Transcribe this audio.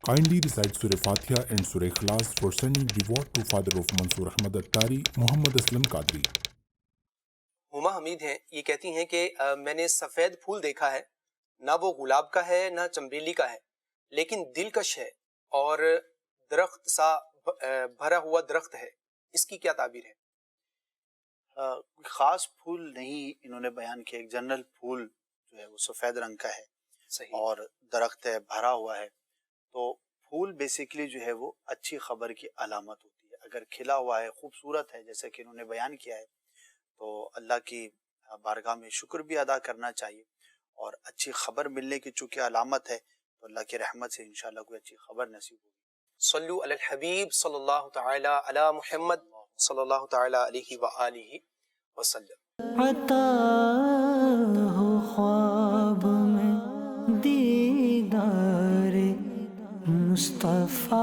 Kindly recite Surah Fatiha and Surah Ikhlas for sending reward to father of Mansoor Ahmad Attari, Muhammad Aslam Qadri. ہما حمید ہیں، یہ کہتی ہیں کہ میں نے سفید پھول دیکھا ہے، نہ وہ گلاب کا ہے نہ چمبیلی کا ہے، لیکن دلکش ہے اور درخت سا بھرا ہوا درخت ہے، اس کی کیا تعبیر ہے؟ خاص پھول نہیں انہوں نے بیان کیا، ایک جنرل پھول جو ہے وہ سفید رنگ کا ہے صحیح. اور درخت ہے، بھرا ہوا ہے. تو پھول بیسیکلی جو ہے وہ اچھی خبر کی علامت ہوتی ہے. اگر کھلا ہوا ہے، خوبصورت ہے جیسے کہ انہوں نے بیان کیا ہے، تو اللہ کی بارگاہ میں شکر بھی ادا کرنا چاہیے. اور اچھی خبر ملنے کی چونکہ علامت ہے تو اللہ کی رحمت سے انشاءاللہ کوئی اچھی خبر نصیب ہوگی. صلو علی الحبیب صلی اللہ تعالی علی محمد صلی اللہ تعالی علیہ وآلہ وسلم. عطا ہو خواب میں دیدار مصطفیٰ